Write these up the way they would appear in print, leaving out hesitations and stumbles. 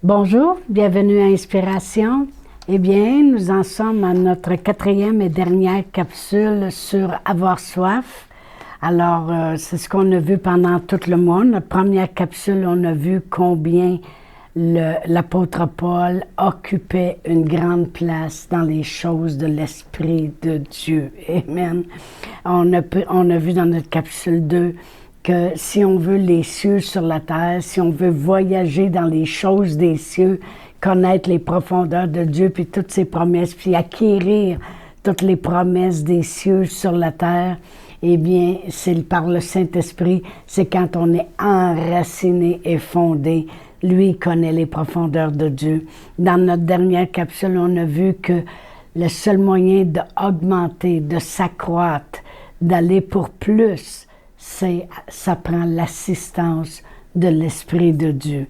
Bonjour, bienvenue à Inspiration. Eh bien, nous en sommes à notre 4e et dernière capsule sur avoir soif. Alors, c'est ce qu'on a vu pendant tout le mois. Notre première capsule, on a vu combien l'apôtre Paul occupait une grande place dans les choses de l'Esprit de Dieu. Amen. On a vu dans notre capsule 2 que si on veut les cieux sur la terre, si on veut voyager dans les choses des cieux, connaître les profondeurs de Dieu, puis toutes ses promesses, puis acquérir toutes les promesses des cieux sur la terre, eh bien, c'est par le Saint-Esprit, c'est quand on est enraciné et fondé. Lui connaît les profondeurs de Dieu. Dans notre dernière capsule, on a vu que le seul moyen d'augmenter, de s'accroître, d'aller pour plus, ça prend l'assistance de l'Esprit de Dieu.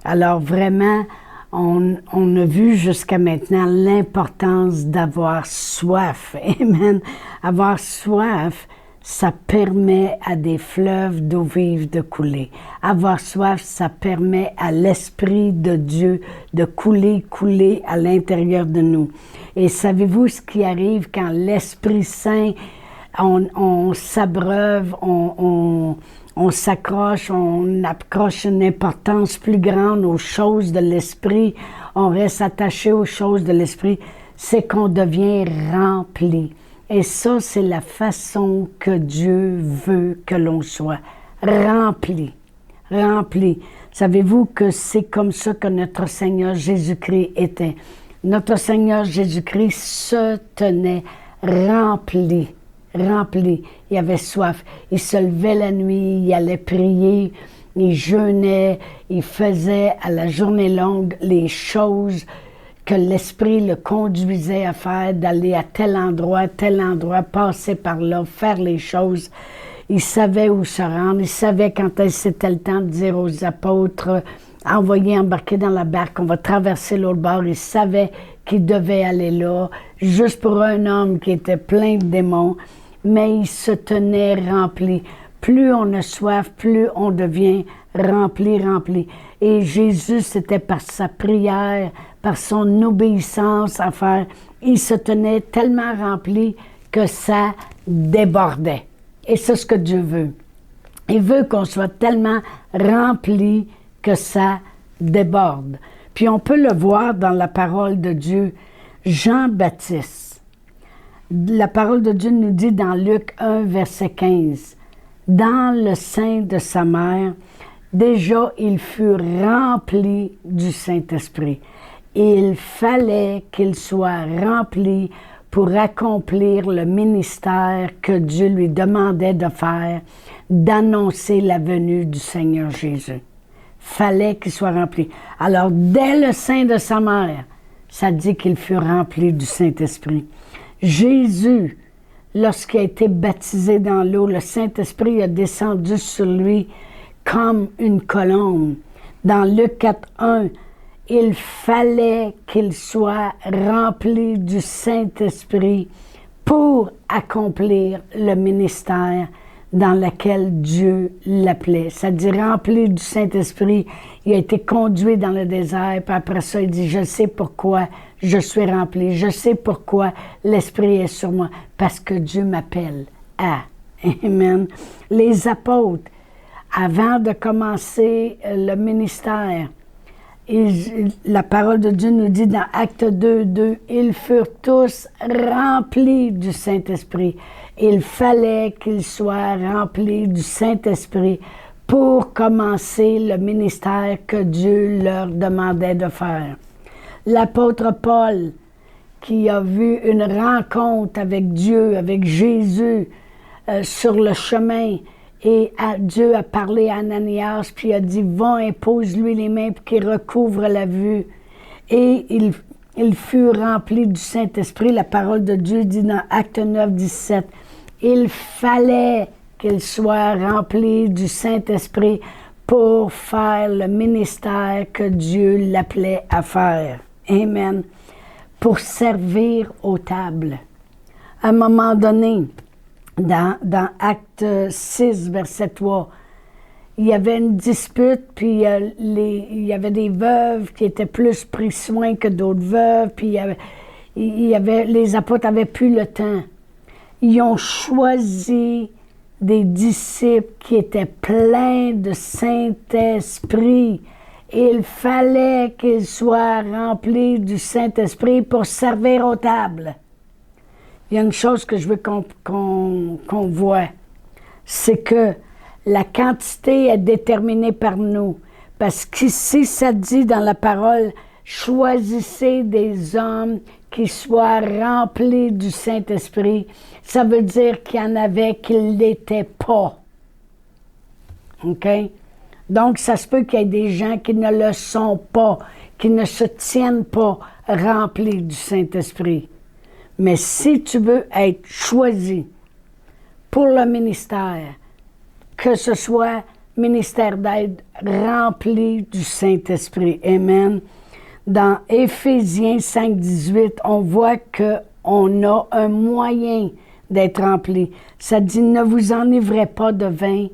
Alors vraiment, on a vu jusqu'à maintenant l'importance d'avoir soif. Amen. Avoir soif, ça permet à des fleuves d'eau vive de couler. Avoir soif, ça permet à l'Esprit de Dieu de couler à l'intérieur de nous. Et savez-vous ce qui arrive quand l'Esprit Saint, on s'abreuve, on s'accroche, on accroche une importance plus grande aux choses de l'Esprit, on reste attaché aux choses de l'Esprit, c'est qu'on devient rempli. Et ça, c'est la façon que Dieu veut que l'on soit. Rempli. Rempli. Savez-vous que c'est comme ça que notre Seigneur Jésus-Christ était? Notre Seigneur Jésus-Christ se tenait rempli. Rempli. Il avait soif. Il se levait la nuit, il allait prier, il jeûnait, il faisait à la journée longue les choses que l'Esprit le conduisait à faire, d'aller à tel endroit, passer par là, faire les choses. Il savait où se rendre, il savait quand c'était le temps de dire aux apôtres, envoyer embarquer dans la barque, on va traverser l'autre bord. Il savait qu'il devait aller là, juste pour un homme qui était plein de démons, mais il se tenait rempli. Plus on a soif, plus on devient rempli. Et Jésus, c'était par sa prière, par son obéissance à faire, il se tenait tellement rempli que ça débordait. Et c'est ce que Dieu veut. Il veut qu'on soit tellement rempli que ça déborde. Puis on peut le voir dans la parole de Dieu. Jean-Baptiste, la parole de Dieu nous dit dans Luc 1, verset 15, « Dans le sein de sa mère, déjà il fut rempli du Saint-Esprit. Il fallait qu'il soit rempli pour accomplir le ministère que Dieu lui demandait de faire, d'annoncer la venue du Seigneur Jésus. Fallait qu'il soit rempli. Alors, dès le sein de sa mère, ça dit qu'il fut rempli du Saint-Esprit. Jésus, lorsqu'il a été baptisé dans l'eau, le Saint-Esprit a descendu sur lui comme une colombe. Dans Luc 4:1, il fallait qu'il soit rempli du Saint-Esprit pour accomplir le ministère dans lequel Dieu l'appelait. Ça dit rempli du Saint-Esprit. Il a été conduit dans le désert, puis après ça, il dit, je sais pourquoi je suis rempli, je sais pourquoi l'Esprit est sur moi, parce que Dieu m'appelle à. Amen. Les apôtres, avant de commencer le ministère, la parole de Dieu nous dit dans Actes 2:2, ils furent tous remplis du Saint-Esprit. Il fallait qu'ils soient remplis du Saint-Esprit pour commencer le ministère que Dieu leur demandait de faire. L'apôtre Paul, qui a vu une rencontre avec Dieu, avec Jésus, sur le chemin, et Dieu a parlé à Ananias, puis a dit, va, impose-lui les mains pour qu'il recouvre la vue. Et il fut rempli du Saint-Esprit. La parole de Dieu dit dans Acte 9:17, il fallait qu'il soit rempli du Saint-Esprit pour faire le ministère que Dieu l'appelait à faire. Amen. Pour servir aux tables. À un moment donné, dans Acte 6, verset 3, il y avait une dispute, puis il y avait des veuves qui étaient plus pris soin que d'autres veuves, puis les apôtres n'avaient plus le temps. Ils ont choisi des disciples qui étaient pleins de Saint-Esprit. Il fallait qu'ils soient remplis du Saint-Esprit pour servir aux tables. Il y a une chose que je veux qu'on voit, c'est que la quantité est déterminée par nous. Parce qu'ici, ça dit dans la parole, choisissez des hommes qui soient remplis du Saint-Esprit. Ça veut dire qu'il y en avait qui ne l'étaient pas. OK? Donc, ça se peut qu'il y ait des gens qui ne le sont pas, qui ne se tiennent pas remplis du Saint-Esprit. Mais si tu veux être choisi pour le ministère, que ce soit ministère d'aide rempli du Saint-Esprit. Amen. Dans Éphésiens 5, 18, on voit qu'on a un moyen d'être rempli. Ça dit, ne vous enivrez pas de vin,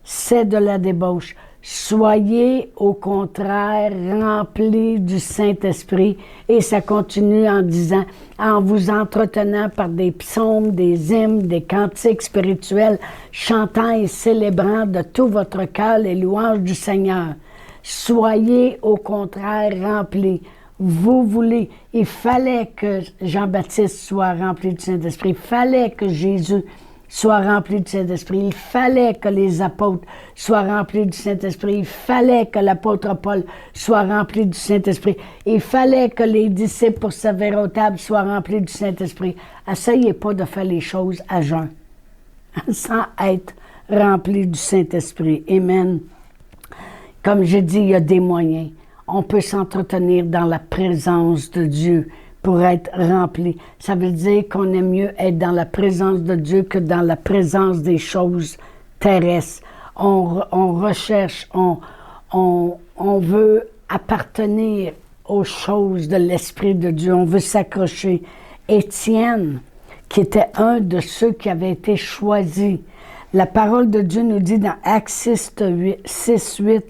c'est de la débauche. Soyez au contraire remplis du Saint-Esprit. Et ça continue en disant, en vous entretenant par des psaumes, des hymnes, des cantiques spirituels, chantant et célébrant de tout votre cœur les louanges du Seigneur. Soyez au contraire remplis. Vous voulez, il fallait que Jean-Baptiste soit rempli du Saint-Esprit, il fallait que Jésus soit rempli du Saint-Esprit, il fallait que les apôtres soient remplis du Saint-Esprit, il fallait que l'apôtre Paul soit rempli du Saint-Esprit, il fallait que les disciples pour servir aux tables soient remplis du Saint-Esprit. Essayez pas de faire les choses à jeun, sans être remplis du Saint-Esprit. Amen. Comme je dis, il y a des moyens. On peut s'entretenir dans la présence de Dieu pour être rempli. Ça veut dire qu'on aime mieux être dans la présence de Dieu que dans la présence des choses terrestres. On recherche, on veut appartenir aux choses de l'Esprit de Dieu. On veut s'accrocher. Étienne, qui était un de ceux qui avaient été choisis, la parole de Dieu nous dit dans Actes 6, 8,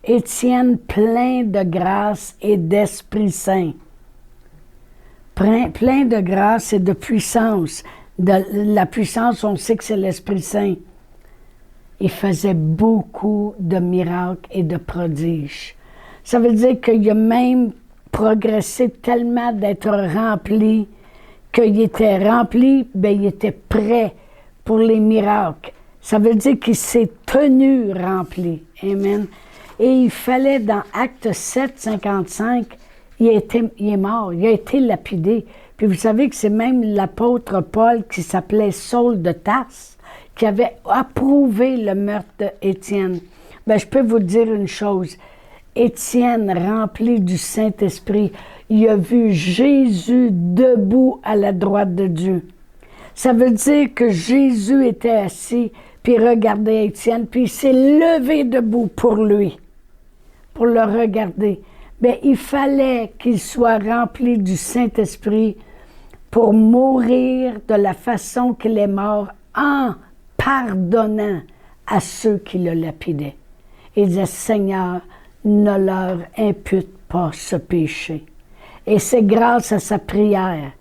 Étienne plein de grâce et d'Esprit Saint. Plein de grâce et de puissance. La puissance, on sait que c'est l'Esprit Saint. Il faisait beaucoup de miracles et de prodiges. Ça veut dire qu'il a même progressé tellement d'être rempli, qu'il était rempli, bien, il était prêt pour les miracles. Ça veut dire qu'il s'est tenu rempli. Amen. Et il fallait, dans Acte 7, 55, il est mort, il a été lapidé. Puis vous savez que c'est même l'apôtre Paul qui s'appelait Saul de Tarse qui avait approuvé le meurtre d'Étienne. Bien, je peux vous dire une chose. Étienne, rempli du Saint-Esprit, il a vu Jésus debout à la droite de Dieu. Ça veut dire que Jésus était assis, puis regardait Étienne, puis il s'est levé debout pour lui, pour le regarder. Bien, il fallait qu'il soit rempli du Saint-Esprit pour mourir de la façon qu'il est mort en pardonnant à ceux qui le lapidaient. Il disait, Seigneur, ne leur impute pas ce péché. Et c'est grâce à sa prière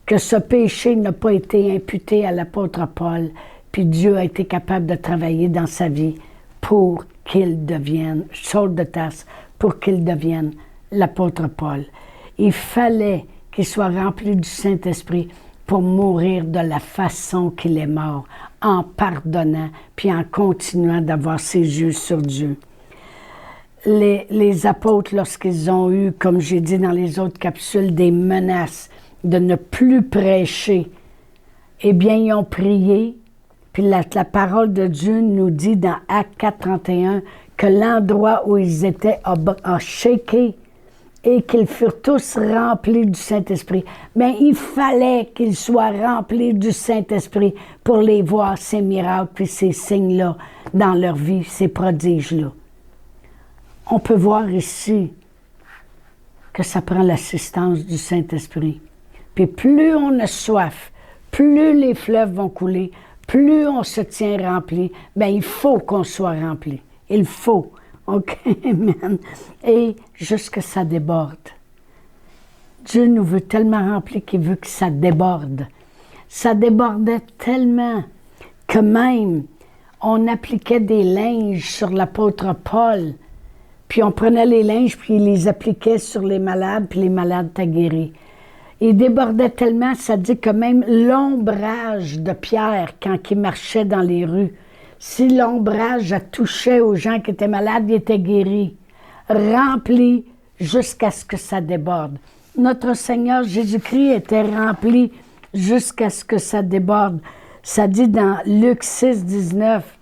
que ce péché n'a pas été imputé à l'apôtre Paul, puis Dieu a été capable de travailler dans sa vie pour qu'il devienne, Saul de Tarse, pour qu'il devienne l'apôtre Paul. Il fallait qu'il soit rempli du Saint-Esprit pour mourir de la façon qu'il est mort, en pardonnant, puis en continuant d'avoir ses yeux sur Dieu. Les apôtres, lorsqu'ils ont eu, comme j'ai dit dans les autres capsules, des menaces de ne plus prêcher, eh bien, ils ont prié, puis la parole de Dieu nous dit dans Actes 4, 31 que l'endroit où ils étaient a shaké et qu'ils furent tous remplis du Saint-Esprit. Mais il fallait qu'ils soient remplis du Saint-Esprit pour les voir, ces miracles puis ces signes-là dans leur vie, ces prodiges-là. On peut voir ici que ça prend l'assistance du Saint-Esprit. Puis plus on a soif, plus les fleuves vont couler, plus on se tient rempli, bien il faut qu'on soit rempli. Il faut. OK, amen. Et jusque ça déborde. Dieu nous veut tellement remplir qu'il veut que ça déborde. Ça débordait tellement que même on appliquait des linges sur l'apôtre Paul, puis on prenait les linges, puis il les appliquait sur les malades, puis les malades étaient guéris. Il débordait tellement, ça dit que même l'ombrage de Pierre, quand il marchait dans les rues, si l'ombrage touchait aux gens qui étaient malades, ils étaient guéris, remplis jusqu'à ce que ça déborde. Notre Seigneur Jésus-Christ était rempli jusqu'à ce que ça déborde. Ça dit dans Luc 6, 19,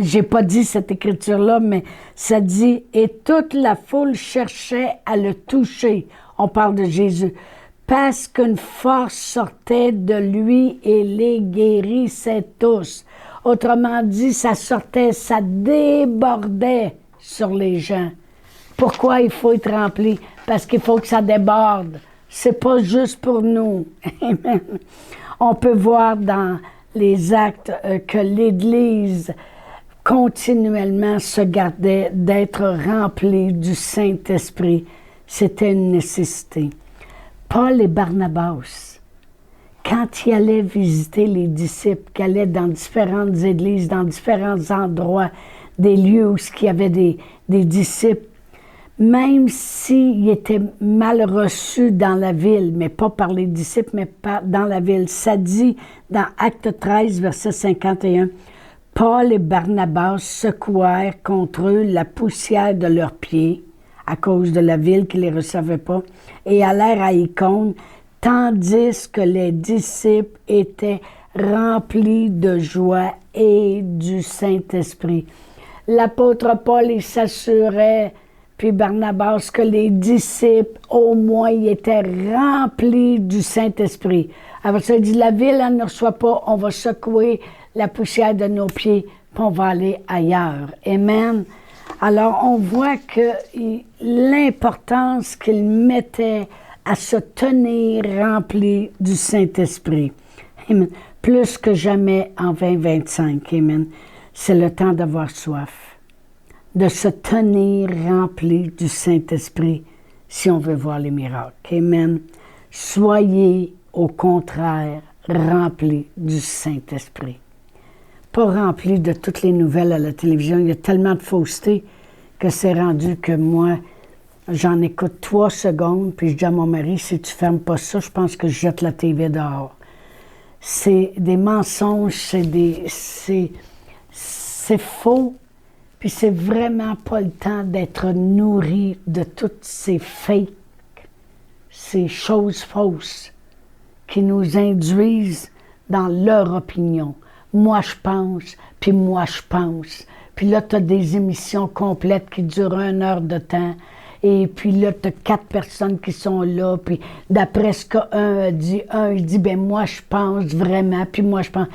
j'ai pas dit cette écriture-là, mais ça dit « Et toute la foule cherchait à le toucher ». On parle de Jésus. Parce qu'une force sortait de lui et les guérissait tous. Autrement dit, ça sortait, ça débordait sur les gens. Pourquoi il faut être rempli? Parce qu'il faut que ça déborde. C'est pas juste pour nous. Amen. On peut voir dans les actes que l'Église continuellement se gardait d'être remplie du Saint-Esprit. C'était une nécessité. Paul et Barnabas, quand ils allaient visiter les disciples, qu'ils allaient dans différentes églises, dans différents endroits, des lieux où il y avait des disciples, même s'ils étaient mal reçus dans la ville, mais pas par les disciples, mais dans la ville. Ça dit dans Acte 13, verset 51, « Paul et Barnabas secouèrent contre eux la poussière de leurs pieds, à cause de la ville qui ne les recevait pas, et allèrent à Icône, tandis que les disciples étaient remplis de joie et du Saint-Esprit. » L'apôtre Paul, il s'assurait, puis Barnabas, que les disciples, au moins, ils étaient remplis du Saint-Esprit. Alors ça dit, la ville, elle ne reçoit pas, on va secouer la poussière de nos pieds, puis on va aller ailleurs. Amen. Alors, on voit que l'importance qu'il mettait à se tenir rempli du Saint-Esprit. Amen. Plus que jamais en 2025. Amen. C'est le temps d'avoir soif, de se tenir rempli du Saint-Esprit si on veut voir les miracles. Amen. Soyez, au contraire, remplis du Saint-Esprit. Pas rempli de toutes les nouvelles à la télévision. Il y a tellement de fausseté que c'est rendu que moi, j'en écoute 3 secondes, puis je dis à mon mari, si tu fermes pas ça, je pense que je jette la TV dehors. C'est des mensonges, c'est faux, puis c'est vraiment pas le temps d'être nourri de toutes ces fakes, ces choses fausses qui nous induisent dans leur opinion. Moi, je pense, puis moi, je pense. Puis là, tu as des émissions complètes qui durent 1 heure de temps. Et puis là, tu as 4 personnes qui sont là. Puis d'après ce qu'un il dit, ben moi, je pense vraiment, puis moi, je pense.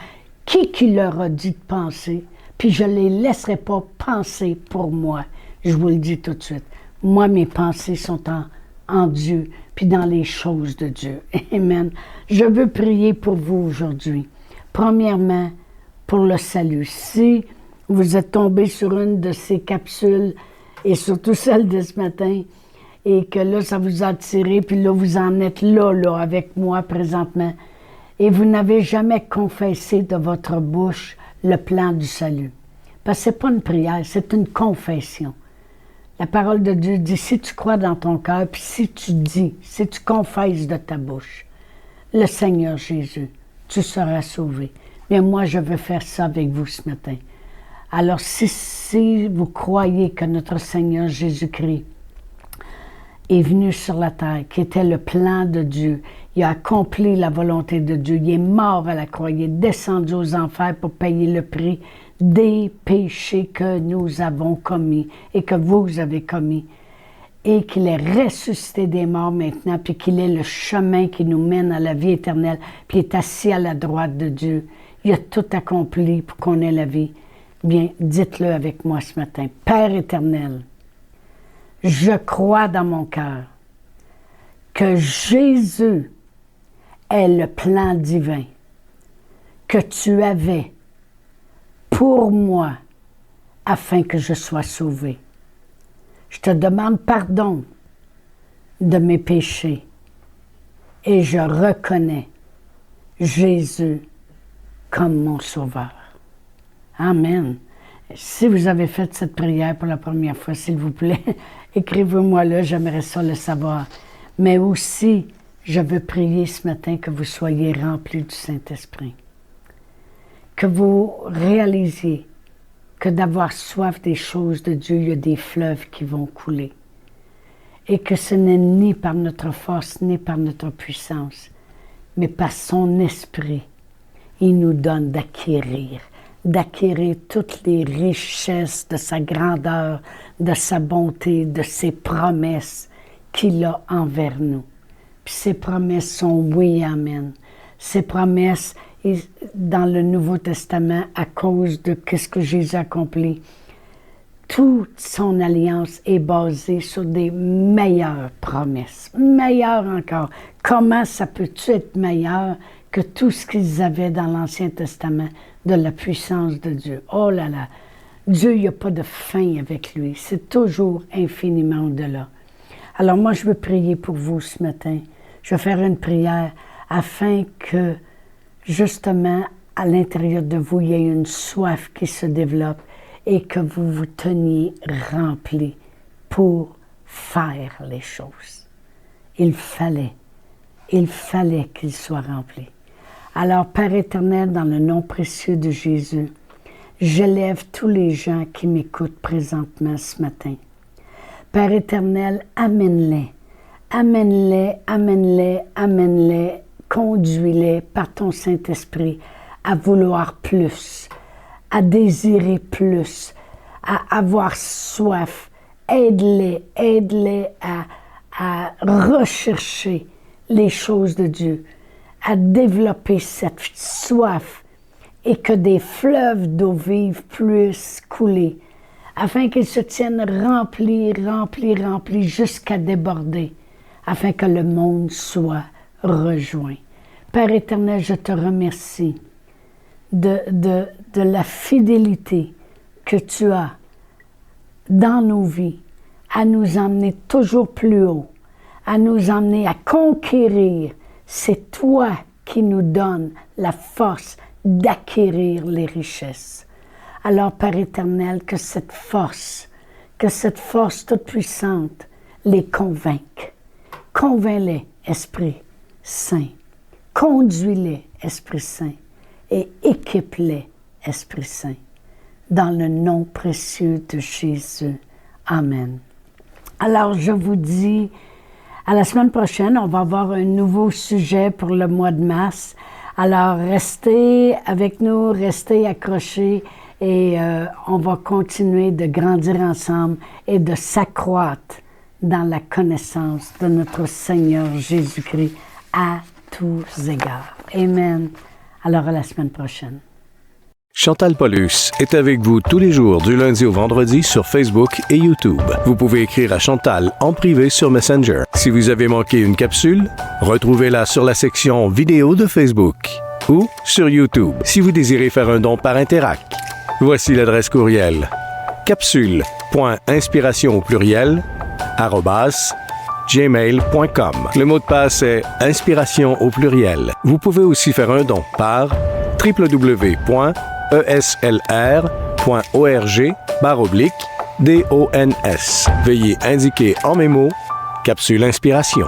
Qui leur a dit de penser? Puis je ne les laisserai pas penser pour moi. Je vous le dis tout de suite. Moi, mes pensées sont en Dieu, puis dans les choses de Dieu. Amen. Je veux prier pour vous aujourd'hui. Premièrement, pour le salut. Si vous êtes tombé sur une de ces capsules, et surtout celle de ce matin, et que là, ça vous a attiré, puis là, vous en êtes là, avec moi présentement, et vous n'avez jamais confessé de votre bouche le plan du salut. Parce que ce n'est pas une prière, c'est une confession. La parole de Dieu dit, si tu crois dans ton cœur, puis si tu dis, si tu confesses de ta bouche, le Seigneur Jésus, tu seras sauvé. Bien, moi, je veux faire ça avec vous ce matin. Alors, si vous croyez que notre Seigneur Jésus-Christ est venu sur la terre, qui était le plan de Dieu, il a accompli la volonté de Dieu, il est mort à la croix, il est descendu aux enfers pour payer le prix des péchés que nous avons commis et que vous avez commis, et qu'il est ressuscité des morts maintenant, puis qu'il est le chemin qui nous mène à la vie éternelle, puis il est assis à la droite de Dieu. Il a tout accompli pour qu'on ait la vie. Bien, dites-le avec moi ce matin. Père éternel, je crois dans mon cœur que Jésus est le plan divin que tu avais pour moi afin que je sois sauvé. Je te demande pardon de mes péchés et je reconnais Jésus comme mon sauveur. Amen. Si vous avez fait cette prière pour la première fois, s'il vous plaît, écrivez-moi là, j'aimerais ça le savoir. Mais aussi, je veux prier ce matin que vous soyez remplis du Saint-Esprit. Que vous réalisiez que d'avoir soif des choses de Dieu, il y a des fleuves qui vont couler. Et que ce n'est ni par notre force, ni par notre puissance, mais par son esprit. Il nous donne d'acquérir toutes les richesses de sa grandeur, de sa bonté, de ses promesses qu'il a envers nous. Puis ces promesses sont oui, amen. Ces promesses, dans le Nouveau Testament, à cause de ce que Jésus a accompli, toute son alliance est basée sur des meilleures promesses. Meilleures encore. Comment ça peut-tu être meilleur que tout ce qu'ils avaient dans l'Ancien Testament de la puissance de Dieu? Oh là là! Dieu, il n'y a pas de fin avec lui. C'est toujours infiniment au-delà. Alors moi, je veux prier pour vous ce matin. Je vais faire une prière afin que, justement, à l'intérieur de vous, il y ait une soif qui se développe et que vous vous teniez remplis pour faire les choses. Il fallait qu'il soit rempli. Alors, Père éternel, dans le nom précieux de Jésus, j'élève tous les gens qui m'écoutent présentement ce matin. Père éternel, amène-les, conduis-les par ton Saint-Esprit à vouloir plus, à désirer plus, à avoir soif. Aide-les à rechercher les choses de Dieu, à développer cette soif et que des fleuves d'eau vive puissent couler, afin qu'ils se tiennent remplis jusqu'à déborder, afin que le monde soit rejoint. Père éternel, je te remercie de la fidélité que tu as dans nos vies, à nous emmener toujours plus haut, à nous emmener à conquérir. C'est toi qui nous donnes la force d'acquérir les richesses. Alors, Père éternel, que cette force toute puissante les convainque. Convainc-les, Esprit Saint. Conduis-les, Esprit Saint. Et équipe-les, Esprit Saint. Dans le nom précieux de Jésus. Amen. Alors, je vous dis, à la semaine prochaine, on va avoir un nouveau sujet pour le mois de mars. Alors, restez avec nous, restez accrochés et on va continuer de grandir ensemble et de s'accroître dans la connaissance de notre Seigneur Jésus-Christ à tous égards. Amen. Alors, à la semaine prochaine. Chantal Paulus est avec vous tous les jours du lundi au vendredi sur Facebook et YouTube. Vous pouvez écrire à Chantal en privé sur Messenger. Si vous avez manqué une capsule, retrouvez-la sur la section vidéo de Facebook ou sur YouTube si vous désirez faire un don par Interac. Voici l'adresse courriel capsule.inspiration au pluriel @gmail.com. Le mot de passe est inspiration au pluriel. Vous pouvez aussi faire un don par www.eslr.org/DONS. Veuillez indiquer en mémo Capsule Inspiration.